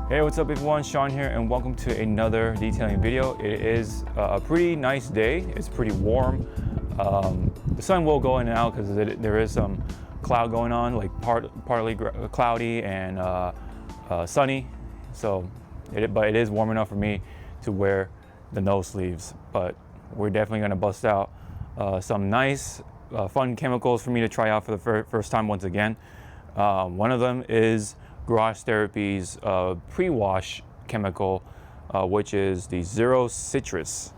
Hey, what's up everyone? Sean here and welcome to another detailing video. It is a pretty nice day. It's pretty warm. The sun will go in and out because there is some cloud going on, like partly cloudy and sunny. So, but it is warm enough for me to wear the nose sleeves. But we're definitely gonna bust out some nice, fun chemicals for me to try out for the first time once again. One of them is Garage Therapy's pre-wash chemical, which is the Zero Citrus.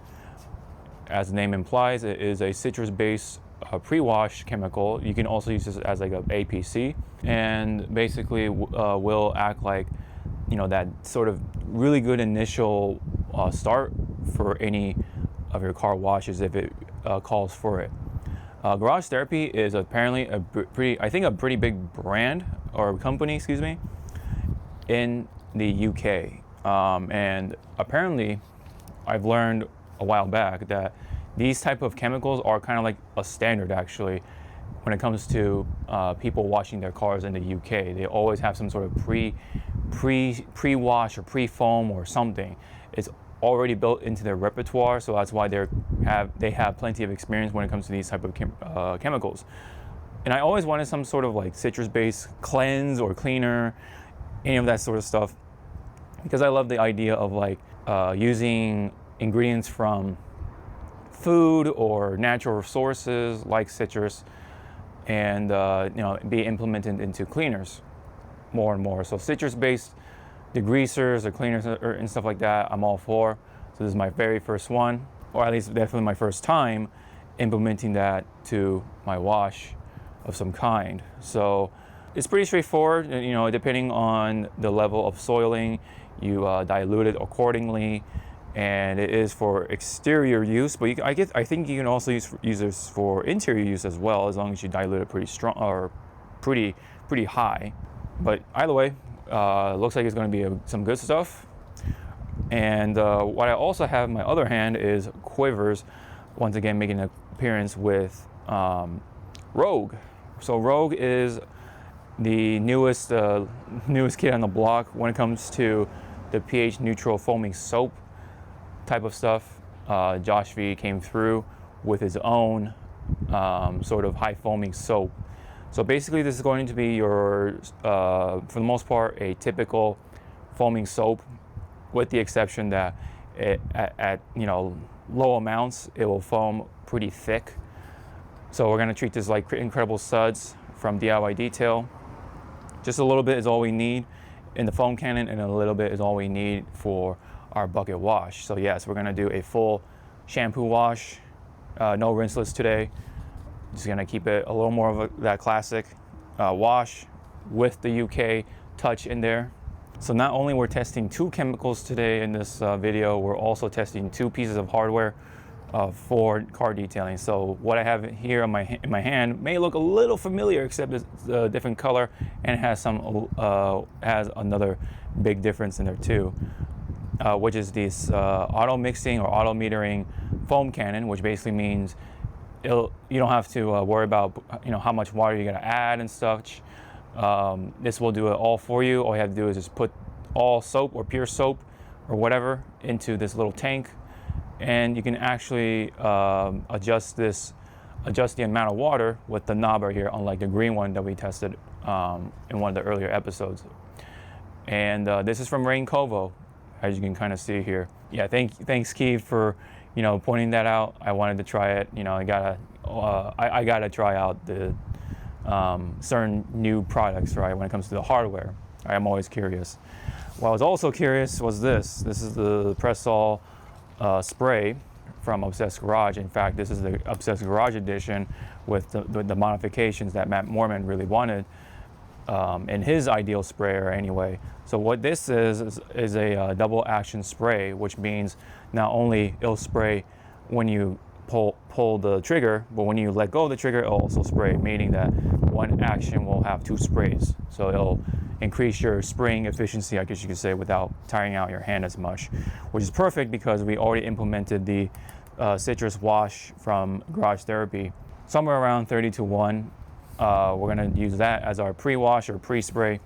As the name implies, it is a citrus-based pre-wash chemical. You can also use this as like a APC, and basically will act like, you know, that sort of really good initial start for any of your car washes if it calls for it. Garage Therapy is apparently a pretty big brand or company, excuse me, in the UK. And apparently I've learned a while back that these type of chemicals are kind of like a standard actually when it comes to people washing their cars in the UK. They always have some sort of pre-wash or pre-foam or something. It's already built into their repertoire, so that's why they have plenty of experience when it comes to these type of chemicals. And I always wanted some sort of like citrus-based cleanse or cleaner, any of that sort of stuff, because I love the idea of like using ingredients from food or natural sources like citrus, and you know, be implemented into cleaners more and more. So citrus-based degreasers or cleaners and stuff like that, I'm all for. So this is my very first one, or at least definitely my first time implementing that to my wash of some kind. So it's pretty straightforward, you know, depending on the level of soiling, you dilute it accordingly, and it is for exterior use, but I think you can also use this for interior use as well, as long as you dilute it pretty strong or pretty high. But either way, looks like it's going to be some good stuff. And what I also have in my other hand is Quivr's, once again making an appearance with Rogue. So Rogue is the newest kid on the block when it comes to the pH neutral foaming soap type of stuff. Josh V came through with his own sort of high foaming soap. So basically this is going to be your, for the most part, a typical foaming soap, with the exception that at you know, low amounts, it will foam pretty thick. So we're gonna treat this like Incredible Suds from DIY Detail. Just a little bit is all we need in the foam cannon, and a little bit is all we need for our bucket wash. So yes, we're gonna do a full shampoo wash, no rinseless today. Just gonna keep it a little more of that classic wash with the UK touch in there. So not only we're testing two chemicals today in this video, we're also testing two pieces of hardware for car detailing. So what I have here in my hand may look a little familiar, except it's a different color, and it has has another big difference in there too, which is this auto mixing or auto metering foam cannon, which basically means you don't have to worry about, you know, how much water you're gonna add and such. This will do it all for you. All you have to do is just put all soap or pure soap or whatever into this little tank, and you can actually adjust the amount of water with the knob right here, unlike the green one that we tested in one of the earlier episodes. And this is from Raincovo, as you can kind of see here. Yeah, thanks Keith for, you know, pointing that out. I wanted to try it. You know, I gotta try out the certain new products, right, when it comes to the hardware. I am always curious. What I was also curious was this. This is the Pressol spray from Obessed Garage. In fact, this is the Obessed Garage edition with the modifications that Matt Moorman really wanted in his ideal sprayer anyway. So what this is a double action spray, which means not only it'll spray when you pull the trigger, but when you let go of the trigger, it'll also spray, meaning that one action will have two sprays. So it'll increase your spraying efficiency, I guess you could say, without tiring out your hand as much, which is perfect because we already implemented the citrus wash from Garage Therapy, somewhere around 30 to 1. We're gonna use that as our pre-wash or pre-spray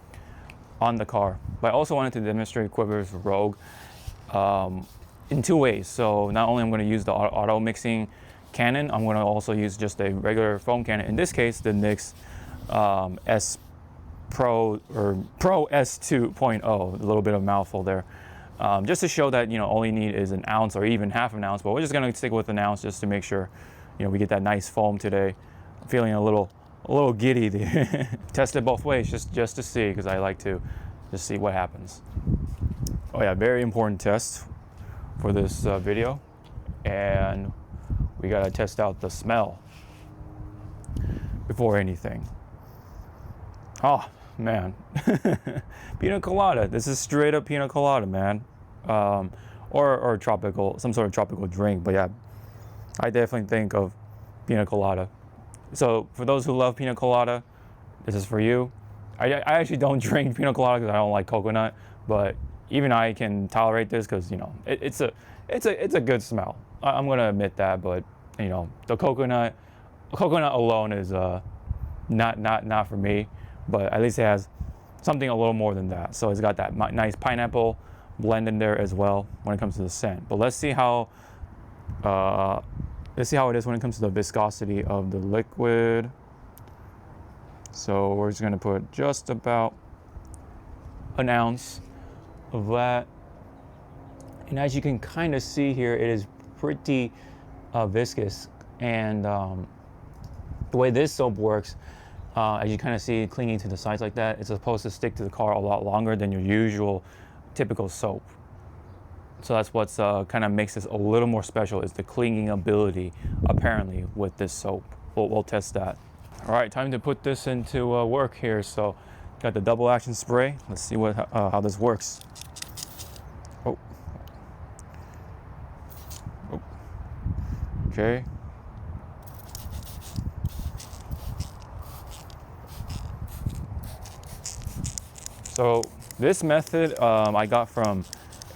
on the car. But I also wanted to demonstrate Quivr's Rogue in two ways. So not only I'm going to use the auto mixing cannon, I'm going to also use just a regular foam cannon. In this case, the NYX S Pro or Pro S 2.0, a little bit of mouthful there. Just to show that, all you need is an ounce or even half an ounce, but we're just going to stick with an ounce just to make sure, we get that nice foam today. I'm feeling a little giddy. Test it both ways just to see, because I like to just see what happens. Oh yeah, very important test for this video, and we got to test out the smell before anything. Oh man, pina colada. This is straight up pina colada, man. Or tropical, some sort of tropical drink. But yeah, I definitely think of pina colada. So for those who love pina colada, this is for you. I actually don't drink pina colada because I don't like coconut, but even I can tolerate this because it's a good smell. I'm gonna admit that, but the coconut alone is not for me. But at least it has something a little more than that. So it's got that nice pineapple blend in there as well when it comes to the scent. But let's see how it is when it comes to the viscosity of the liquid. So we're just gonna put just about an ounce of that. And as you can kind of see here, it is pretty viscous. And the way this soap works, as you kind of see clinging to the sides like that, it's supposed to stick to the car a lot longer than your usual typical soap. So that's what's kind of makes this a little more special, is the clinging ability apparently with this soap. We'll test that. All right, time to put this into work here. So got the double action spray. Let's see how this works. Oh. Okay. So this method I got from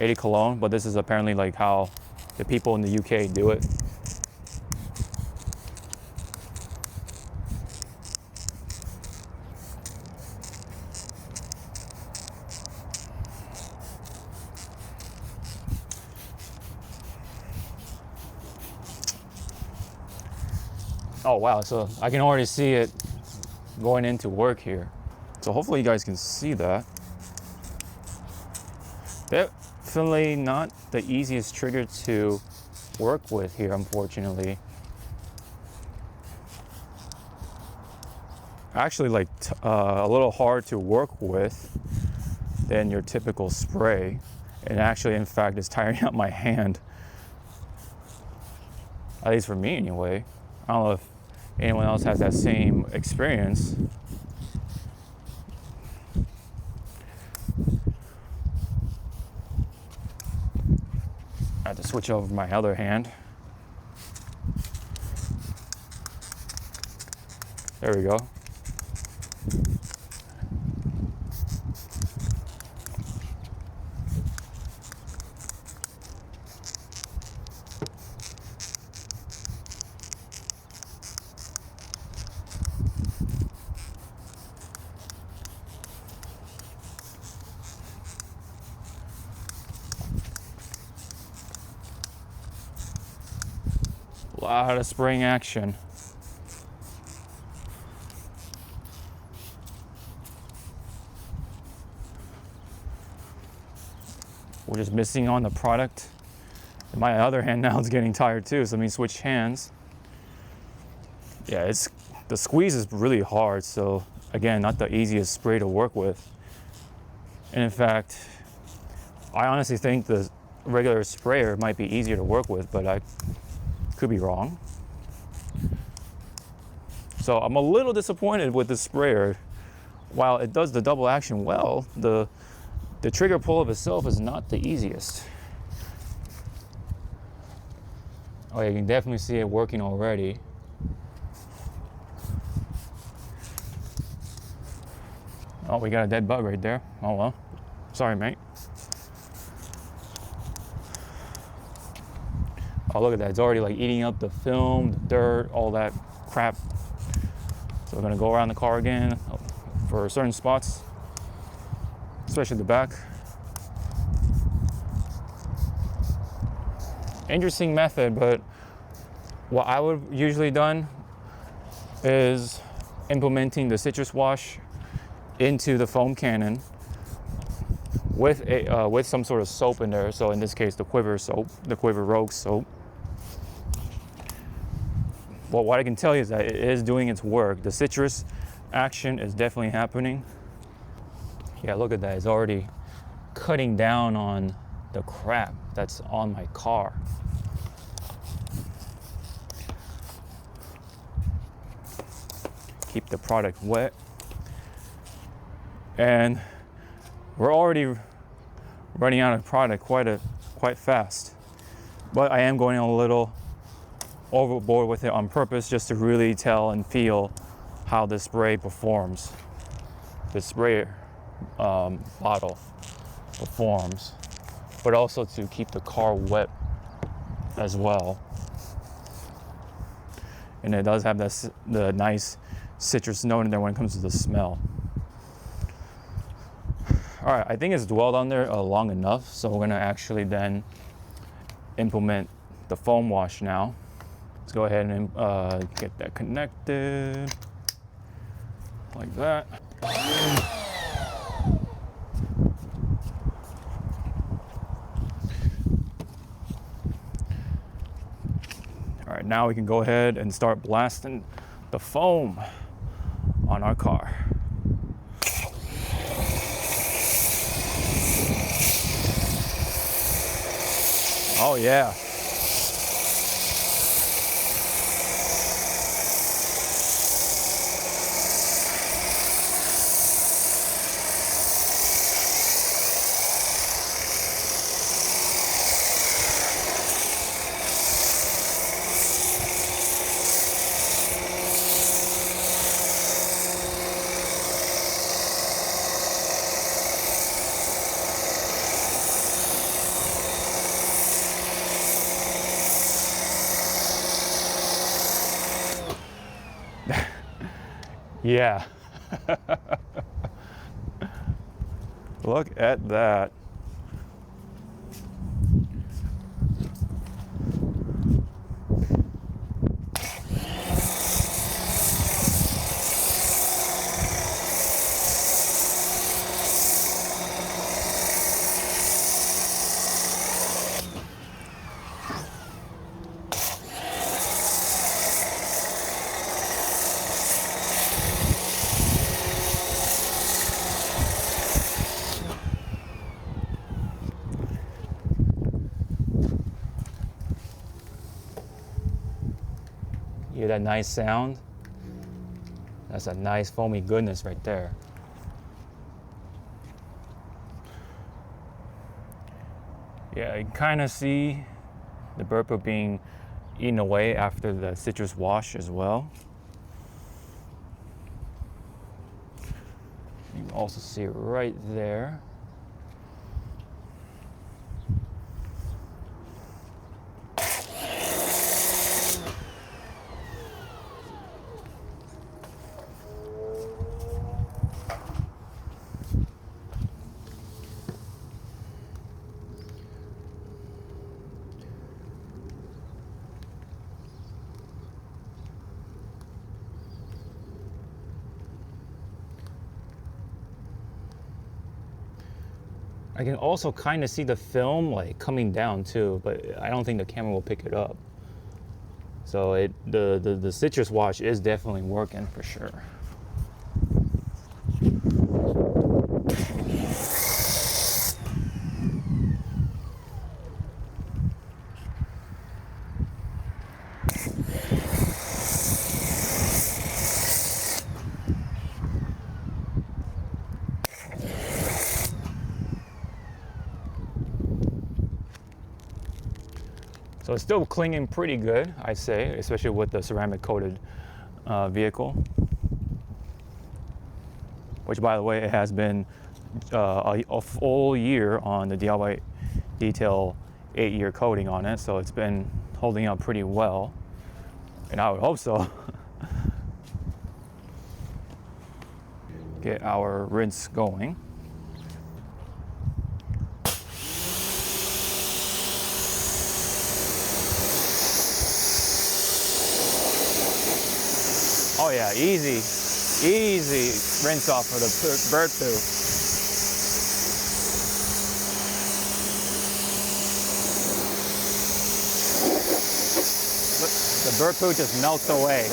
80 Cologne, but this is apparently like how the people in the UK do it. Oh wow, so I can already see it going into work here. So hopefully you guys can see that. Definitely not the easiest trigger to work with here, unfortunately. Actually, like a little hard to work with than your typical spray. And actually, in fact, it's tiring out my hand. At least for me, anyway. I don't know if anyone else has that same experience. I have to switch over my other hand. There we go. A lot of spraying action. We're just missing on the product. And my other hand now is getting tired too, so let me switch hands. Yeah, the squeeze is really hard, so again, not the easiest spray to work with. And in fact, I honestly think the regular sprayer might be easier to work with, but I could be wrong. So I'm a little disappointed with the sprayer. While it does the double action well, the trigger pull of itself is not the easiest. Oh, you can definitely see it working already. Oh, we got a dead bug right there. Oh well, sorry mate. Oh, look at that, it's already like eating up the film, the dirt, all that crap. So we're gonna go around the car again for certain spots. especially the back. Interesting method, but what I would usually done is implementing the citrus wash into the foam cannon with some sort of soap in there. So in this case, the Quivr soap, the Quivr Rogue soap. Well, what I can tell you is that it is doing its work. The citrus action is definitely happening. Yeah, look at that. It's already cutting down on the crap that's on my car. Keep the product wet. And we're already running out of product quite fast. But I am going a little overboard with it on purpose just to really tell and feel how the spray performs. The spray bottle performs, but also to keep the car wet as well. And it does have the nice citrus note in there when it comes to the smell. All right, I think it's dwelled on there long enough, so we're gonna actually then implement the foam wash now. Let's go ahead and get that connected, like that. All right, now we can go ahead and start blasting the foam on our car. Oh yeah. Yeah. Look at that. You hear that nice sound? That's a nice foamy goodness right there. Yeah, you can kind of see the burper being eaten away after the citrus wash as well. You can also see it right there. I can also kind of see the film like coming down too, but I don't think the camera will pick it up. So the citrus wash is definitely working for sure. So it's still clinging pretty good, I say, especially with the ceramic coated vehicle. Which, by the way, it has been a full year on the DIY Detail 8-year coating on it, so it's been holding up pretty well, and I would hope so. Get our rinse going. Oh yeah, easy rinse off for the bird poo. Look, the bird poo just melts away.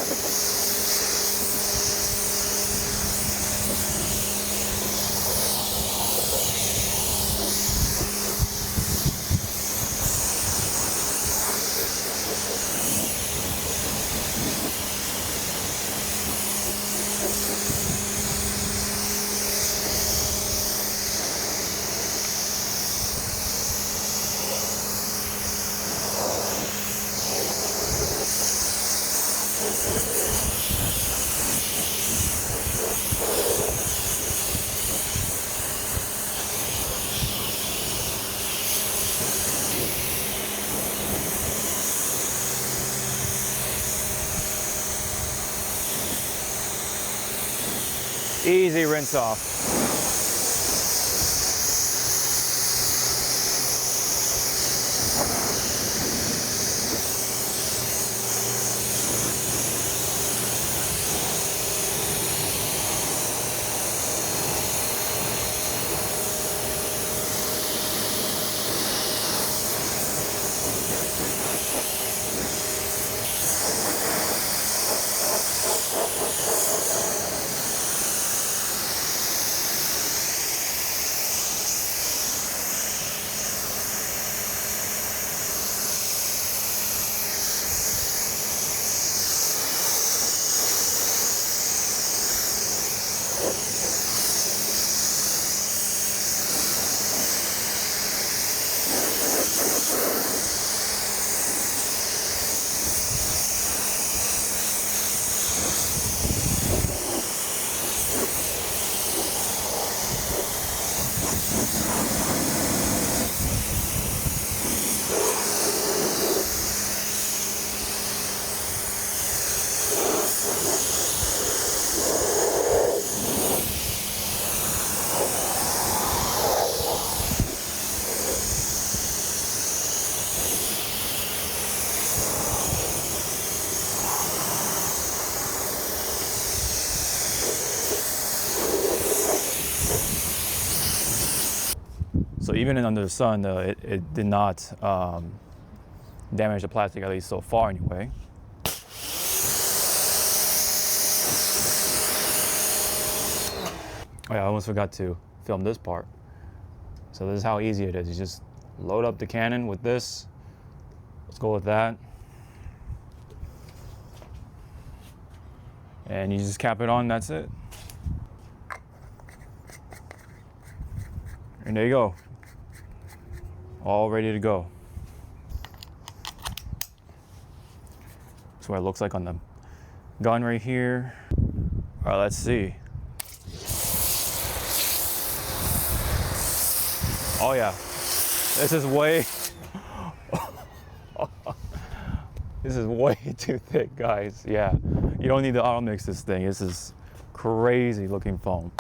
Easy rinse off. So even under the sun, it did not damage the plastic, at least so far anyway. Oh yeah, I almost forgot to film this part. So this is how easy it is. You just load up the cannon with this. Let's go with that. And you just cap it on, that's it. And there you go. All ready to go. That's what it looks like on the gun right here. All right, let's see. Oh yeah, this is way, this is way too thick, guys. Yeah, you don't need to auto mix this thing. This is crazy looking foam.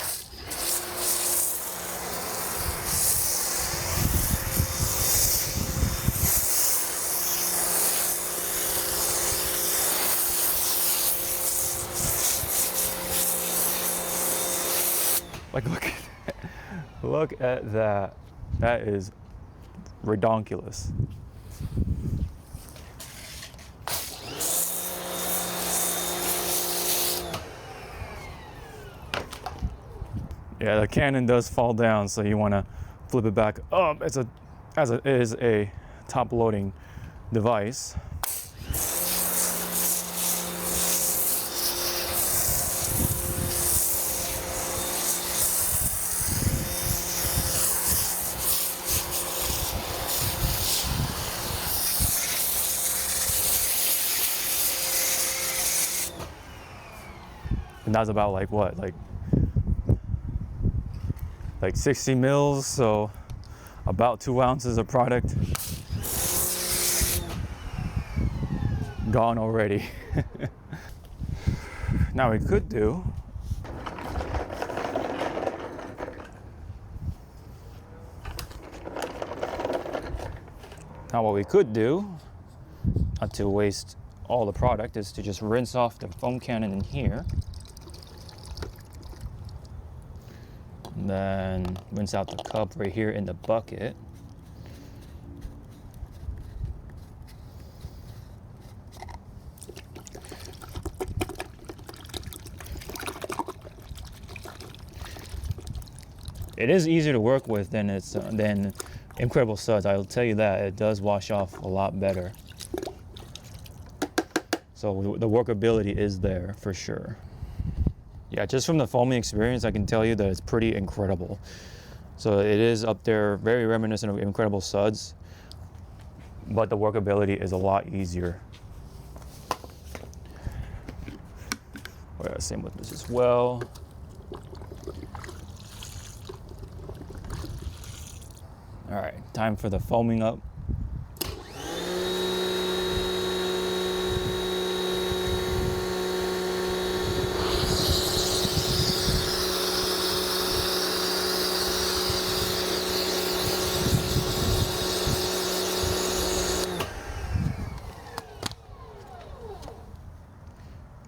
Like, look at that. That is redonkulous. Yeah, the cannon does fall down, so you want to flip it back up as it is a top loading device. And that's about like what, like 60 mils, so about 2 ounces of product gone already. Now we could do, not to waste all the product is to just rinse off the foam cannon in here. And then rinse out the cup right here in the bucket. It is easier to work with than Incredible Suds. I'll tell you that. It does wash off a lot better. So the workability is there for sure. Yeah, just from the foaming experience, I can tell you that it's pretty incredible. So it is up there, very reminiscent of Incredible Suds, but the workability is a lot easier. Well, same with this as well. All right, time for the foaming up.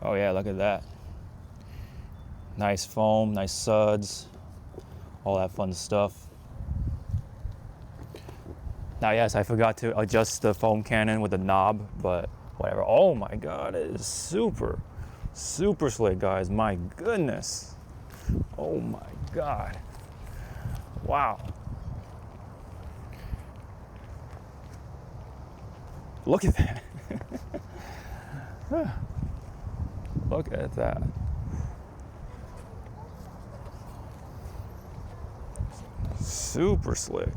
Oh yeah, look at that. Nice foam, nice suds, all that fun stuff. Now, yes, I forgot to adjust the foam cannon with the knob, but whatever. Oh my God, it is super, super slick, guys. My goodness. Oh my God. Wow. Look at that. Look at that. Super slick.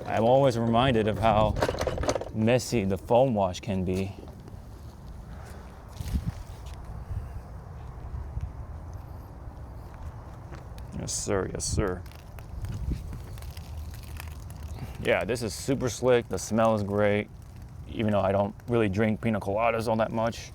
I'm always reminded of how messy the foam wash can be. Yes, sir. Yes, sir. Yeah, this is super slick. The smell is great, even though I don't really drink pina coladas all that much.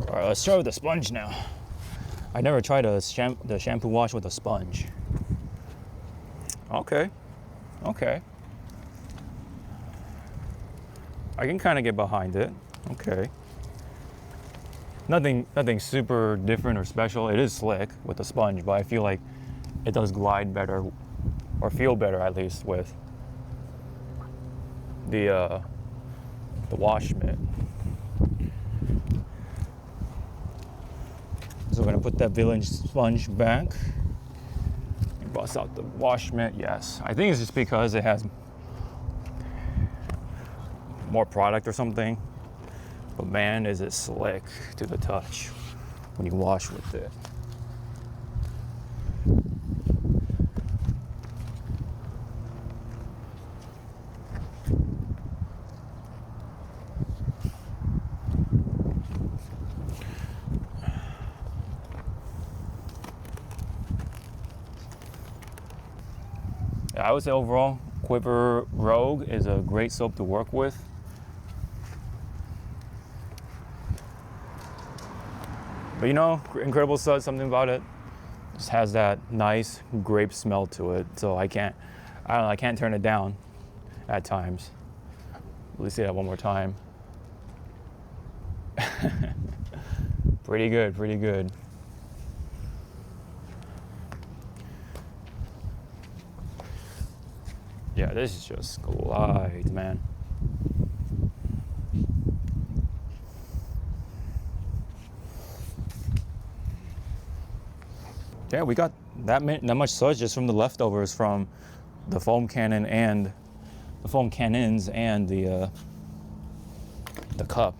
All right, let's try with the sponge now. I never tried the shampoo wash with a sponge. Okay, okay. I can kind of get behind it. Okay. Nothing super different or special. It is slick with the sponge, but I feel like it does glide better, or feel better at least, with the wash mitt. So we're gonna put that village sponge back and bust out the wash mitt. Yes, I think it's just because it has more product or something. But man, is it slick to the touch when you wash with it. I would say overall, Quivr Rogue is a great soap to work with. But you know, Incredible Suds, something about it just has that nice grape smell to it. So I don't know, I can't turn it down at times. Let me say that one more time. Pretty good, pretty good. Yeah, this is just glides, man. Yeah, we got that much suds just from the leftovers from the foam cannon and the foam cannons and the cup.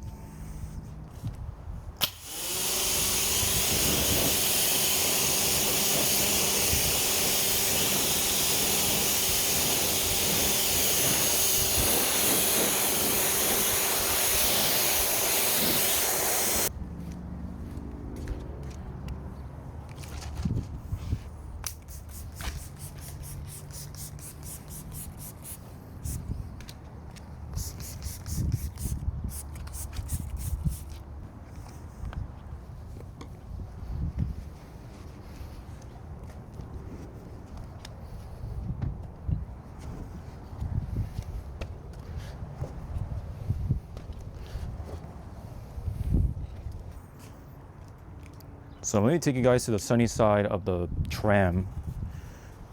So let me take you guys to the sunny side of the tram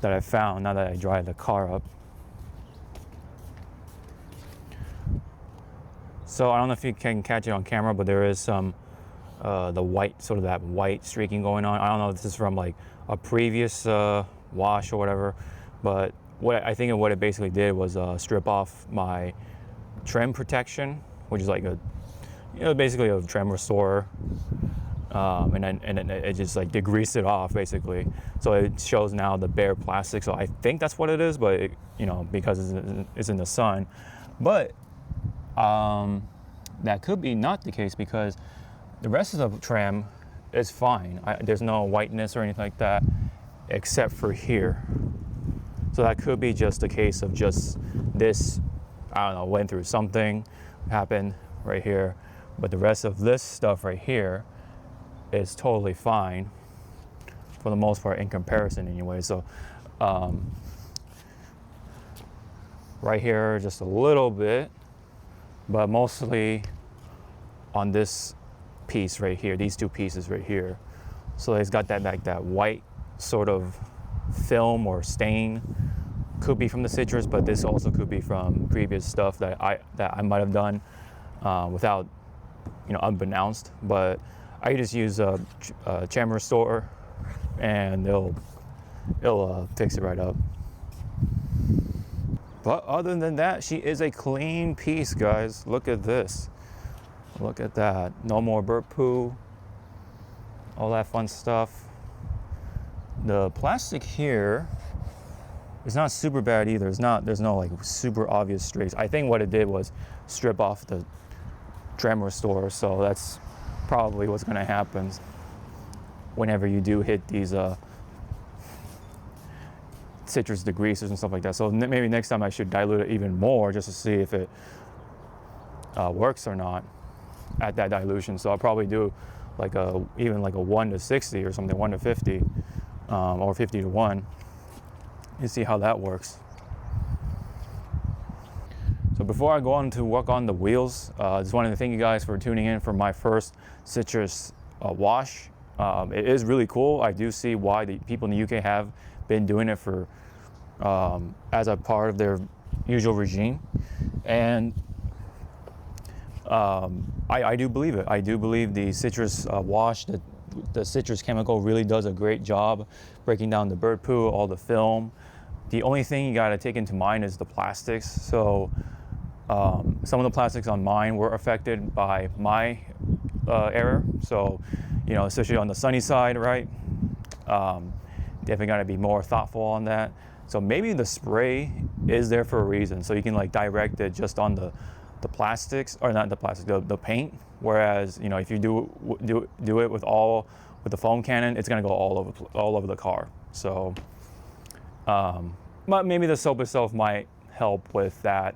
that I found now that I drive the car up. So I don't know if you can catch it on camera, but there is some the white, sort of that white streaking going on. I don't know if this is from like a previous wash or whatever, but what it basically did was strip off my trim protection, which is like basically a trim restorer. And it just like degreased it off basically. So it shows now the bare plastic. So I think that's what it is, but it, because it's in the sun. But that could be not the case because the rest of the trim is fine. There's no whiteness or anything like that, except for here. So that could be just a case of just this, I don't know, went through something, happened right here. But the rest of this stuff right here is totally fine for the most part in comparison anyway. So right here just a little bit, but mostly on this piece right here, these two pieces right here. So it's got that like that white sort of film or stain. Could be from the citrus, but this also could be from previous stuff that I might have done without unbeknownst. But I just use a trim restorer and it'll fix it right up. But other than that, she is a clean piece, guys. Look at this. Look at that. No more bird poo. All that fun stuff. The plastic here is not super bad either. There's no like super obvious streaks. I think what it did was strip off the trim restorer, so that's probably what's going to happen whenever you do hit these citrus degreasers and stuff like that. So maybe next time I should dilute it even more just to see if it works or not at that dilution. So I'll probably do like even like a 1 to 60 or something, 1 to 50 or 50 to 1 and see how that works. So before I go on to work on the wheels, just wanted to thank you guys for tuning in for my first citrus wash. It is really cool. I do see why the people in the UK have been doing it for as a part of their usual regime, and I do believe it. I do believe the citrus wash, the citrus chemical really does a great job breaking down the bird poo, all the film. The only thing you got to take into mind is the plastics. So some of the plastics on mine were affected by my error. So, especially on the sunny side, right? Definitely got to be more thoughtful on that. So maybe the spray is there for a reason. So you can like direct it just on the plastics, or not the plastic, the paint. Whereas, if you do it with the foam cannon, it's gonna go all over the car. So but maybe the soap itself might help with that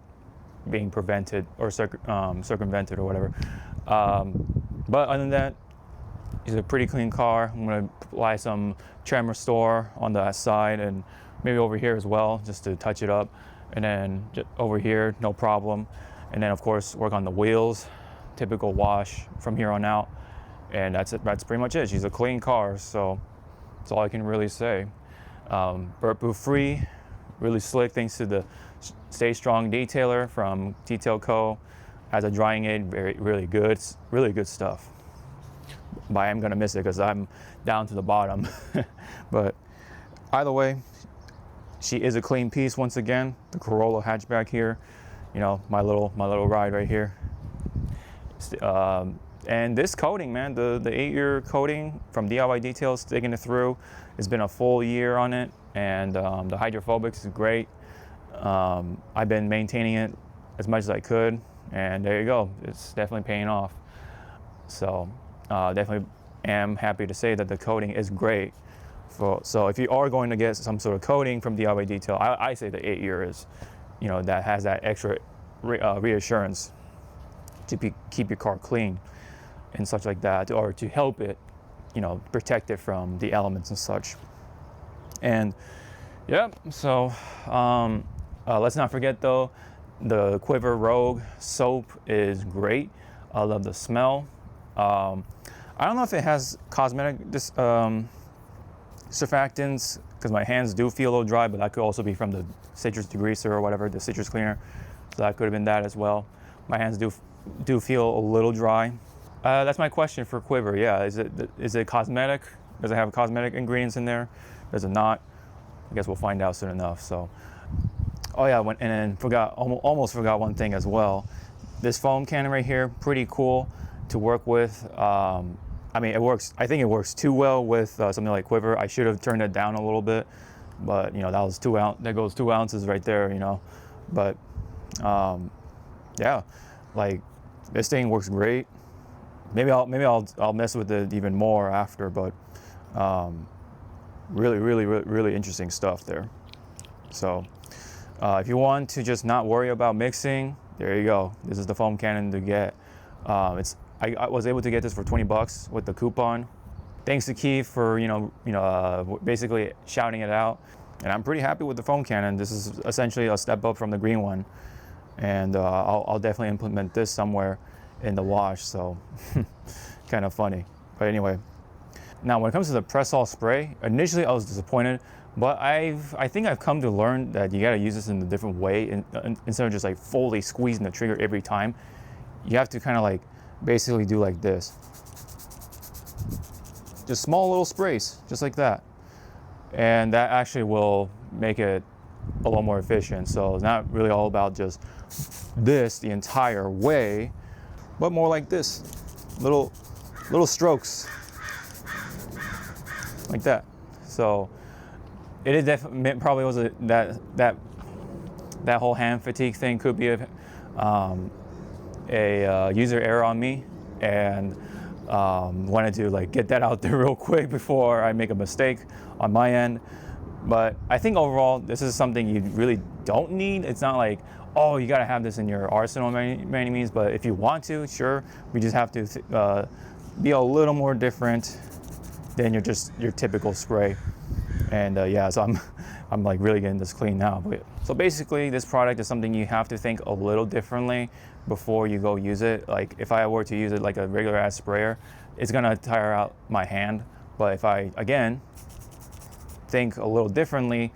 being prevented or circumvented or whatever. But other than that, it's a pretty clean car. I'm gonna apply some trim restore on the side and maybe over here as well, just to touch it up. And then over here, no problem. And then of course, work on the wheels, typical wash from here on out. And that's it. That's pretty much it. She's a clean car, so that's all I can really say. Burp proof free, really slick thanks to the Stay Strong detailer from Detail Co. As a drying aid, really good stuff. But I am gonna miss it because I'm down to the bottom. But either way, she is a clean piece once again. The Corolla hatchback here, you know, my little ride right here. And this coating, man, the 8-year coating from DIY Details, sticking it through. It's been a full year on it, and the hydrophobics is great. I've been maintaining it as much as I could, and there you go. It's definitely paying off. So definitely am happy to say that the coating is great. So if you are going to get some sort of coating from DIY Detail, I say the 8-year is, you know, that has that extra reassurance to keep your car clean and such like that, or to help it, you know, protect it from the elements and such. And yeah, so let's not forget though, the Quivr Rogue soap is great. I love the smell. I don't know if it has cosmetic surfactants, because my hands do feel a little dry, but that could also be from the citrus degreaser or whatever, the citrus cleaner. So that could have been that as well. My hands do feel a little dry. That's my question for Quivr. Yeah, is it cosmetic? Does it have cosmetic ingredients in there? Does it not? I guess we'll find out soon enough. So, oh yeah, and then almost forgot one thing as well. This foam cannon right here, pretty cool to work with. I mean, it works. I think it works too well with something like Quivr. I should have turned it down a little bit, but you know, that was 2 ounce. That goes 2 ounces right there. You know, but yeah, like this thing works great. Maybe I'll mess with it even more after, but really interesting stuff there. So if you want to just not worry about mixing, there you go. This is the foam cannon to get. I was able to get this for 20 bucks with the coupon. Thanks to Keith for basically shouting it out, and I'm pretty happy with the foam cannon. This is essentially a step up from the green one, and I'll definitely implement this somewhere in the wash. So kind of funny, but anyway. Now when it comes to the Pressol spray, initially I was disappointed, but I think I've come to learn that you gotta use this in a different way, instead of just like fully squeezing the trigger every time. You have to kind of like basically do like this, just small little sprays, just like that, and that actually will make it a lot more efficient. So it's not really all about just this the entire way, but more like this, little strokes like that. So it is definitely, probably was that whole hand fatigue thing could be a user error on me, and wanted to like get that out there real quick before I make a mistake on my end. But I think overall this is something you really don't need. It's not like, oh, you gotta have this in your arsenal by any means, but if you want to, sure. We just have to be a little more different than your typical spray. And yeah, so I'm like really getting this clean now. But so basically, this product is something you have to think a little differently before you go use it. Like if I were to use it like a regular ass sprayer, it's gonna tire out my hand. But if I, again, think a little differently,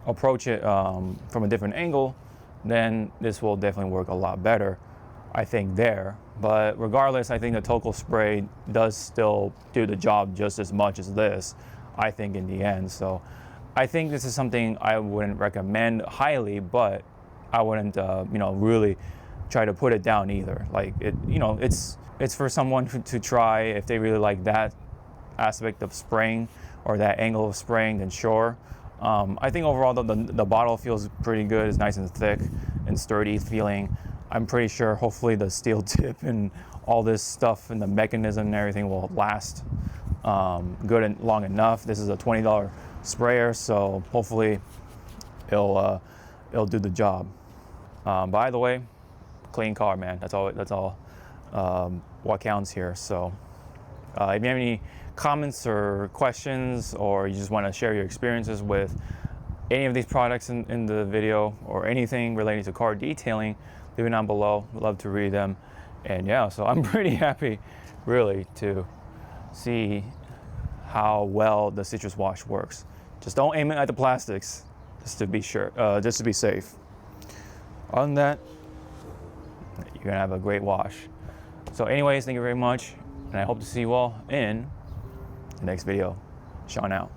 approach it from a different angle, then this will definitely work a lot better, I think, there. But regardless, I think the Total spray does still do the job just as much as this, I think, in the end. So I think this is something I wouldn't recommend highly, but I wouldn't really try to put it down either. Like it's for someone to try if they really like that aspect of spraying or that angle of spraying, then sure. I think overall the bottle feels pretty good. It's nice and thick and sturdy feeling. I'm pretty sure hopefully the steel tip and all this stuff and the mechanism and everything will last good and long enough. This is a $20 sprayer, so hopefully it'll do the job. By the way, clean car, man. That's all what counts here. So if you have any comments or questions, or you just want to share your experiences with any of these products in the video, or anything relating to car detailing, leave it down below. We'd love to read them. And yeah, so I'm pretty happy really to see how well the citrus wash works. Just don't aim it at the plastics, just to be sure, just to be safe. Other than that, you're gonna have a great wash. So anyways, thank you very much, and I hope to see you all in the next video. Sean out.